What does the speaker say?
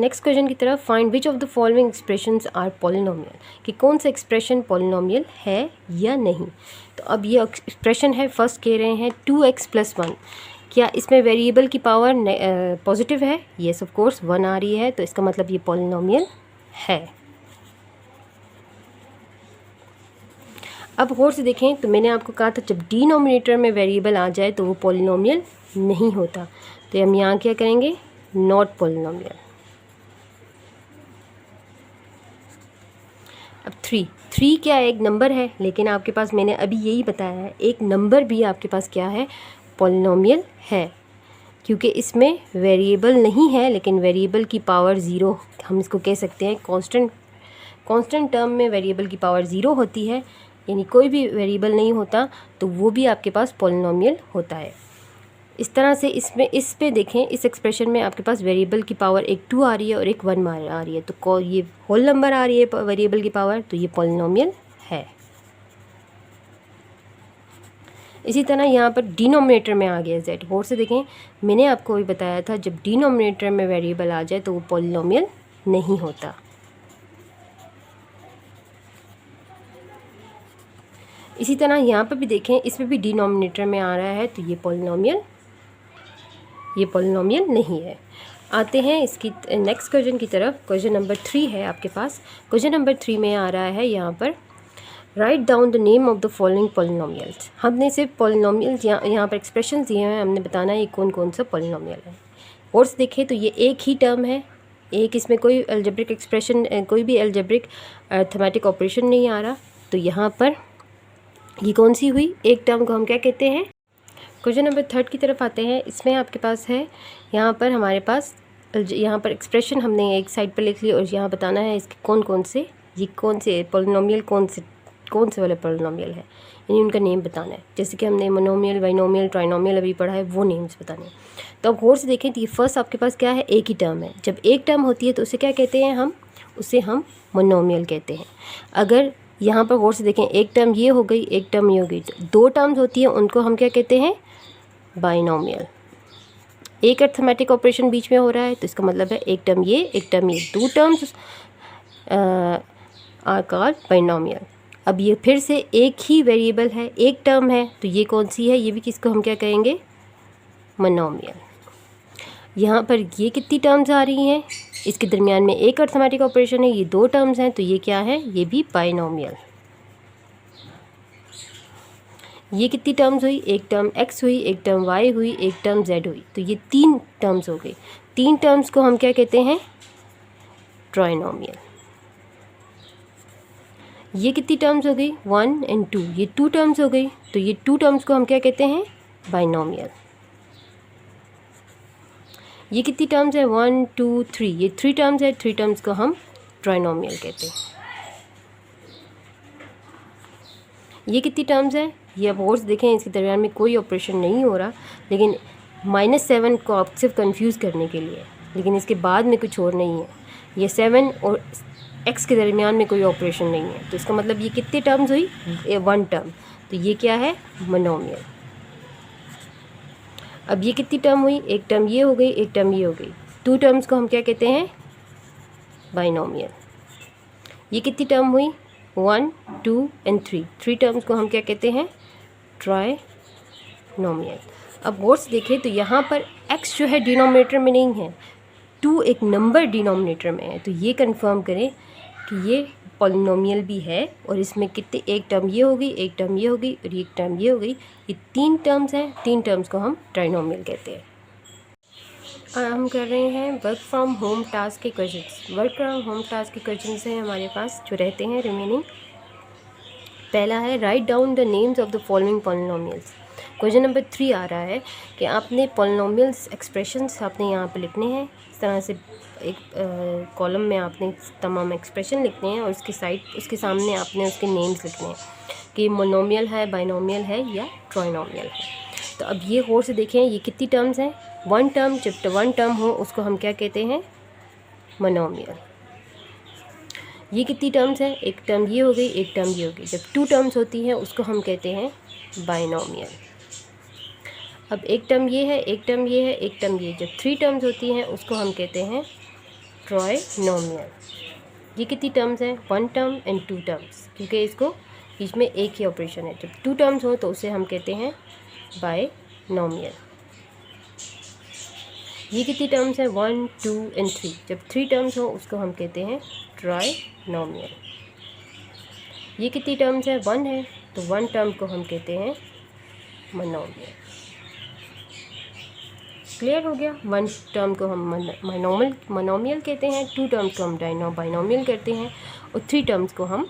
Next question की तरफ, find which of the following expressions are polynomial, कि कौन सा एक्सप्रेशन पॉलिनोमियल है या नहीं। तो अब ये एक्सप्रेशन है, फर्स्ट कह रहे हैं 2x + 1, क्या इसमें वेरिएबल की पावर पॉजिटिव है? येस ऑफ कोर्स 1 आ रही है, तो इसका मतलब ये पॉलिनोमियल है। अब गौर से देखें तो मैंने आपको कहा था जब डिनोमिनेटर में वेरिएबल आ जाए तो वो पॉलिनोमियल नहीं होता, तो हम यहाँ क्या करेंगे, नॉट पॉलिनोमियल। अब 3 क्या है, एक नंबर है, लेकिन आपके पास मैंने अभी यही बताया है एक नंबर भी आपके पास क्या है, पॉलिनोमियल है, क्योंकि इसमें वेरिएबल नहीं है लेकिन वेरिएबल की पावर 0, हम इसको कह सकते हैं कांस्टेंट टर्म में वेरिएबल की पावर 0 होती है, यानी कोई भी वेरिएबल नहीं होता तो वो भी आपके पास पॉलिनोमियल होता है। इस तरह से इसमें इस पे देखें, इस एक्सप्रेशन में आपके पास वेरिएबल की पावर एक 2 आ रही है और एक 1 आ रही है, तो ये होल नंबर आ रही है वेरिएबल की पावर, तो ये पॉलिनोमियल है। इसी तरह यहाँ पर डिनोमिनेटर में आ गया z, गौर से देखें मैंने आपको भी बताया था जब डिनोमिनेटर में वेरिएबल आ जाए तो वो पॉलिनोमियल नहीं होता। इसी तरह यहाँ पर भी देखें, इसमें भी डिनोमिनेटर में आ रहा है तो ये पॉलिनोमियल नहीं है। आते हैं इसकी नेक्स्ट क्वेश्चन की तरफ। क्वेश्चन नंबर 3 है आपके पास। क्वेश्चन नंबर 3 में आ रहा है यहाँ पर, write down the name of the following polynomials. हमने सिर्फ पॉलिनोमियल्स यहाँ पर एक्सप्रेशंस दिए हैं, हमने बताना है ये कौन कौन सा पॉलिनोमियल है। और देखें तो ये एक ही टर्म है, एक इसमें कोई अलजेब्रिक एक्सप्रेशन, कोई भी अलजेब्रिक अरिथमेटिक ऑपरेशन नहीं आ रहा, तो यहाँ पर ये कौन सी हुई, एक टर्म को हम क्या कहते हैं। क्वेश्चन नंबर 3 की तरफ आते हैं। इसमें आपके पास है, यहाँ पर हमारे पास यहाँ पर एक्सप्रेशन हमने एक साइड पर लिख ली और यहाँ बताना है इसके कौन से पॉलिनोमियल कौन से वाले पॉलिनोमियल है, यानी उनका नेम बताना है। जैसे कि हमने मोनोमियल, बाइनोमियल, ट्राइनोमियल अभी पढ़ा है, वो नेम्स बताने हैं। तो अब गौर से देखें तो ये फर्स्ट आपके पास क्या है, एक ही टर्म है। जब एक टर्म होती है तो उसे क्या कहते हैं, उसे हम मोनोमियल कहते हैं। अगर यहाँ पर गौर से देखें, एक टर्म ये हो गई, एक टर्म ये हो गई, तो 2 टर्म्स होती हैं उनको हम क्या कहते हैं, बाइनोमियल। एक अरिथमेटिक ऑपरेशन बीच में हो रहा है तो इसका मतलब है एक टर्म ये, एक टर्म ये, 2 टर्म्स आर कॉल्ड बाइनोमियल। अब ये फिर से एक ही वेरिएबल है, एक टर्म है, तो ये कौन सी है, ये भी किसको हम क्या कहेंगे, मोनोमियल। यहाँ पर ये कितनी टर्म्स आ रही हैं, इसके दरमियान में एक अरिथमेटिक ऑपरेशन है, ये 2 टर्म्स हैं, तो ये क्या है, ये भी बाइनोमियल। ये कितनी टर्म्स हुई, एक टर्म x हुई, एक टर्म y हुई, एक टर्म z हुई, तो ये 3 टर्म्स हो गई। 3 टर्म्स को हम क्या कहते हैं, ट्राइनोमियल। ये कितनी टर्म्स हो गई, 1 और 2, ये 2 टर्म्स हो गई, तो ये 2 टर्म्स को हम क्या कहते हैं, बाइनोमियल। ये कितनी टर्म्स है, 1 2 3, ये 3 टर्म्स है, 3 टर्म्स को हम ट्राइनोमियल कहते हैं। ये कितनी टर्म्स है, ये अब और देखें इसके दरमियान में कोई ऑपरेशन नहीं हो रहा, लेकिन -7 को आप सिर्फ कन्फ्यूज़ करने के लिए, लेकिन इसके बाद में कुछ और नहीं है। ये 7 और x के दरमियान में कोई ऑपरेशन नहीं है, तो इसका मतलब ये कितनी टर्म्स हुई, 1 टर्म, तो ये क्या है, मोनोमियल। अब ये कितनी टर्म हुई, एक टर्म ये हो गई, एक टर्म ये हो गई, 2 टर्म्स को हम क्या कहते हैं, बाइनोमियल। ये कितनी टर्म हुई, 1 2 और 3 टर्म्स को हम क्या कहते हैं, ट्राइनोमियल। अब गौर से देखें तो यहाँ पर x जो है डिनोमिनेटर में नहीं है, 2 एक नंबर डिनोमिनेटर में है, तो ये कंफर्म करें कि ये पॉलिनोमियल भी है। और इसमें कितने, एक टर्म ये हो गई, एक टर्म ये हो गई और एक टर्म ये हो गई, ये 3 टर्म्स हैं, 3 टर्म्स को हम ट्राइनोमियल कहते हैं। हम कर रहे हैं वर्क फ्रॉम होम टास्क के questions. Work from home task के क्वेश्चंस हैं हमारे पास जो रहते हैं रिमेनिंग। पहला है, write down the names of the following polynomials. Question number 3 आ रहा है कि आपने पॉलिनोमियल्स एक्सप्रेशंस आपने यहाँ पे लिखने हैं। इस तरह से एक कॉलम में आपने तमाम एक्सप्रेशन लिखने हैं और उसके सामने आपने उसके नेम्स लिखने हैं कि मोनोमियल है, बाइनोमियल है या ट्राइनोमियल है। तो अब ये गौर से देखें, ये कितनी टर्म्स हैं, 1 टर्म। जब 1 टर्म हो उसको हम क्या कहते हैं, मोनोमियल। ये कितनी टर्म्स हैं, एक टर्म ये हो गई, एक टर्म ये हो गई। जब 2 टर्म्स होती हैं उसको हम कहते हैं बाइनोमियल। अब एक टर्म ये है, एक टर्म ये है, एक टर्म ये। जब 3 टर्म्स होती हैं उसको हम कहते हैं ट्राइनोमियल। ये कितनी टर्म्स हैं? 1 टर्म एंड 2 टर्म्स, क्योंकि इसको बीच में एक ही ऑपरेशन है। जब 2 टर्म्स हो तो उसे हम कहते हैं बाइनोमियल। ये कितनी टर्म्स हैं? 1, 2 एंड 3। जब 3 टर्म्स हो उसको हम कहते हैं ट्राइनोमियल। ये कितनी टर्म्स है? 1 है, तो 1 टर्म को हम कहते हैं मोनोमियल। क्लियर हो गया? 1 टर्म को हम मोनोमियल कहते हैं, 2 टर्म्स को हम बाइनोमियल कहते हैं और 3 टर्म्स को हम